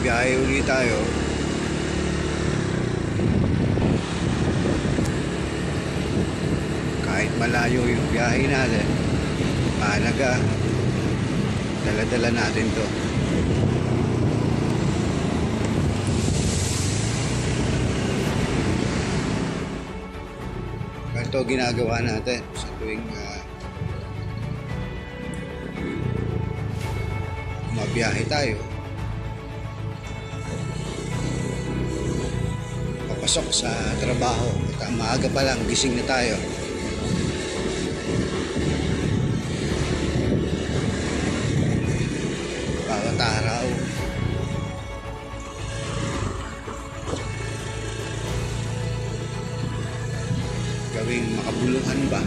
biyahe ulit tayo. Kahit malayo yung biyahe natin, mahalaga, dala-dala natin to. Ito ginagawa natin sa tuwing mabiyahe tayo. Papasok sa trabaho. At maaga pa lang, gising na tayo. Bawat araw. Gawing makabuluhan ba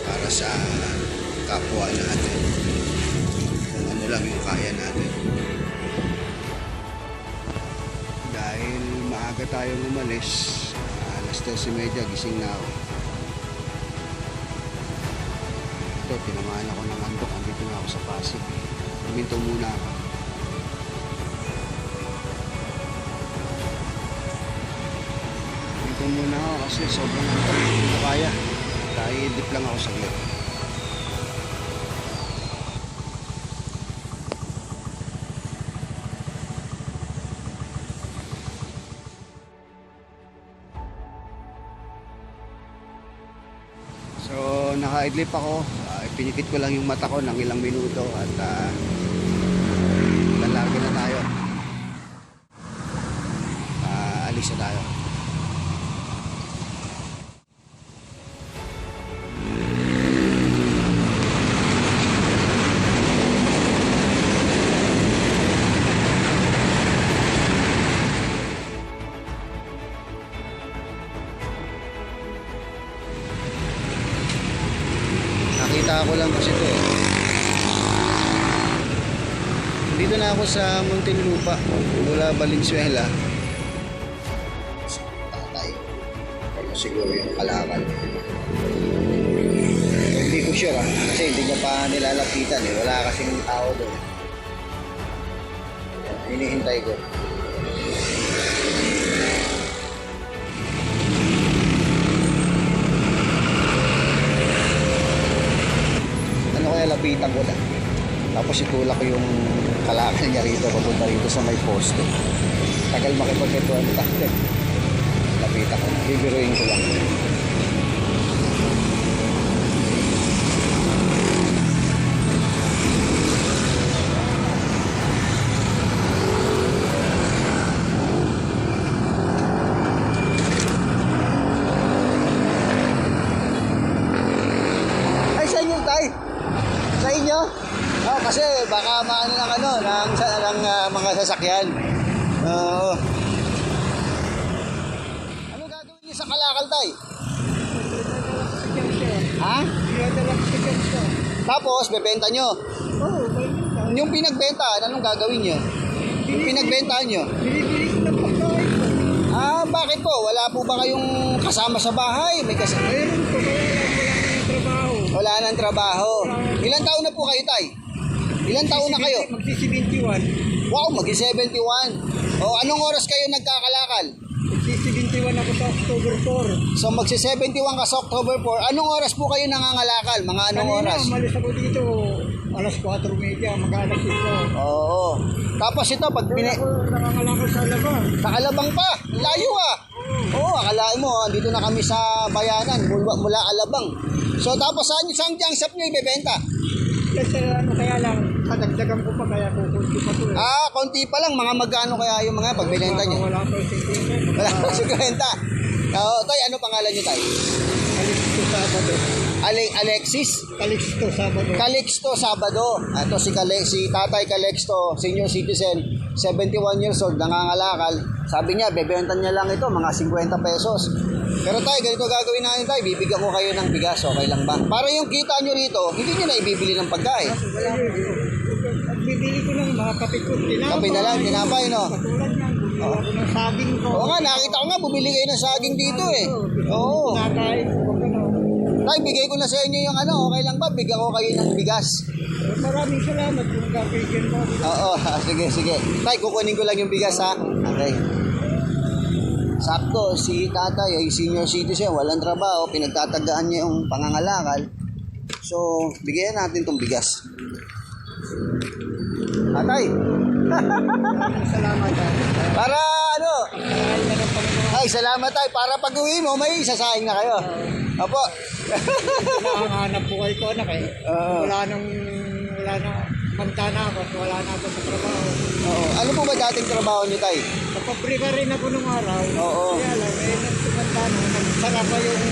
para sa kapwa natin, kung ano lang yung kaya natin. Dahil maaga tayong umalis, alas 12:30 gising na ako. Ito, tinamaan ako ng andok, andito na ako sa Pasig. Huminto muna ako. Huminto muna ako kasi sobrang andok, hindi na kaya. Dahil dip lang ako saglit. So, naka-idlip ako. Pinikit ko lang yung mata ko ng ilang minuto at lalarga na tayo. Alis na tayo. Nakita ko lang kasi ito eh. Dito na ako sa Muntinlupa mula Valenzuela. Tatay. Pero siguro yung Kalakal. Hindi ko sure kasi hindi niya pa nilalapitan eh. Wala kasing tao doon. Hinihintay ko. Lapitan ko lang. Tapos itulak ko yung Kalakal niya rito, papunta rito sa may poste. Tagal makipagkituan tayo. Lapitan ko lang. Bibiruin ko lang. Ay, sa inyo tayo? Sa inyo? Oh, kasi baka maano ng mga sasakyan. Ano gagawin niyo sa Kalakal, tay? Ha? Tapos, bebenta nyo? Oo, bebenta. Yung pinagbenta, anong gagawin nyo? Yung pinagbenta nyo? Binibili ko ng pagkain. Bakit po? Wala po ba kayong kasama sa bahay? May kasama? Mayroon po, kaya wala Wala ng trabaho. nang trabaho. Ilan taon na po kayo, tay? Ilan taon na kayo? Magsi-71. Wow, mag-71. O, anong oras kayo nagkakalakal? Magsi-71 ako sa October 4. So, magsi-71 ka sa October 4. Anong oras po kayo nangangalakal? Mga anong oras? Kanina, umalis ako dito. Alas 4:30, mag-alas ito. Oo. Tapos ito, pag Ako nangangalakal sa labang. Nakalabang pa. Layo ah. Oo, akalain mo, dito na kami sa bayanan, mula Alabang. So, tapos saan diyang sap nyo ibebenta? Kasi kaya lang, kadagdagan ko pa, kaya kukunti pa to eh. Konti pa lang. Mga magkano kaya yung mga pagbibenta nyo? Wala pa yung 50. Wala pa 50. Tay, ano pangalan nyo, tay? Calixto Sabado. Alexis? Calixto Sabado. Calixto Sabado. Ito si Tatay Calixto, senior citizen, 71 years old, nangangalakal. Sabi niya, bebenta niya lang ito, mga 50 pesos. Pero tay, ganito gagawin natin tay, bibigyan ko kayo ng bigas, okay lang ba? Para yung kita nyo rito, hindi nyo na ibibili ng pagkain. Wala po. Bibili ko ng mga kape ko. Kape na lang, tinapay, no? Katulad ng bumili ako ng saging ko. Oo nga, nakita ko nga, bumili kayo ng saging dito eh. Oo. Nakain ko. Tay, bigay ko na sa inyo yung ano, okay lang ba? Bigyan ko kayo ng bigas. Maraming salamat kung gagawin mo. Oo, sige, sige. Tay, kukunin ko lang yung bigas ha. Okay. Sakto, si tatay ay senior citizen, walang trabaho, pinagtatagaan niya yung pangangalakal. So, bigyan natin tong bigas. Tatay, Maraming salamat. para ano? Ay, na ng Panginoon. Ay, salamat tay. Para pag uwi mo, may sasaing na kayo. Opo. Nakahanap buhay ko anak eh. Oo. Wala na, manda na ako, wala na ako sa trabaho. Oo. Ano po ba dating trabaho niyo tay? Sa pabrika rin ako nung araw. Oo. Kaya lang, nagtumanda na. Nagsara pa yung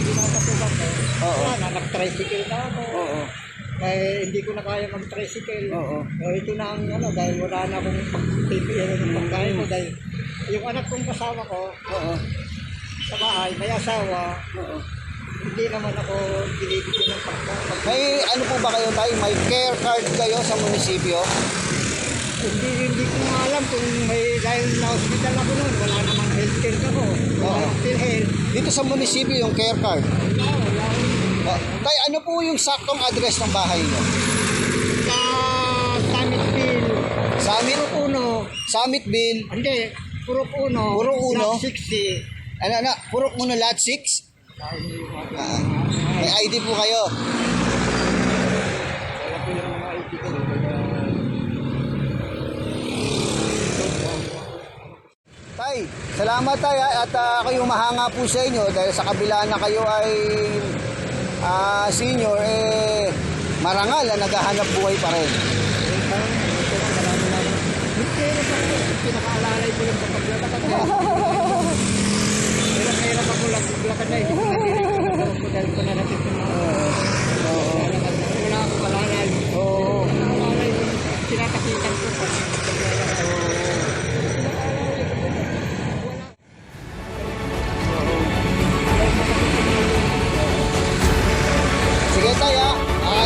pinapasukan ko. Oo. Wala na, nag-tricycle na ako. Oo. Kaya hindi ko na kaya mag-tricycle. Oo. Ito na ang ano, dahil wala na akong pagpipili ng pagkain ko. Dahil yung anak kong kasama ko Oo. sa bahay, may asawa, Oo. hindi naman ako binibigyan ng pagkain. May ano po ba kayo tay? May care card kayo sa munisipyo? Hindi ko nga alam kung may, dahil na-hospital ako noon, wala namang healthcare ako. Oo. Wala PhilHealth. Dito sa munisipyo yung care card. Wala. Tay, ano po yung saktong address ng bahay niyo? Sa Summitville, Summit, Purok 1, hindi, Purok 1, Purok 1? Lot 60. ano, Purok mo na lot 6? Ah, may ID po kayo. Wala ko yung mga ID ko. Tay, salamat tay ha, at ako yung mahanga po sa inyo dahil sa kabila na kayo ay senior, marangal na naghahanap buhay pa rin. Pinakaalalay ko lang sa paglalakad niya. Hirap ako lang paglakad na. Hindi ko na dahil ko na natin sa mga lalakad na. Wala akong alalay. Oo. Alalay ko. Pinakakitan ko pa. Sige tay ha,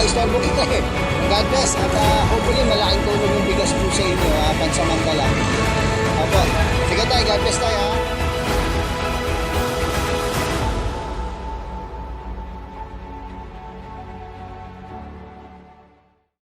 istorbo kita eh. God bless at hopefully malaking tulong yung bigas po sa inyo pansamantala. Opo. Sige tay, God bless tay ha.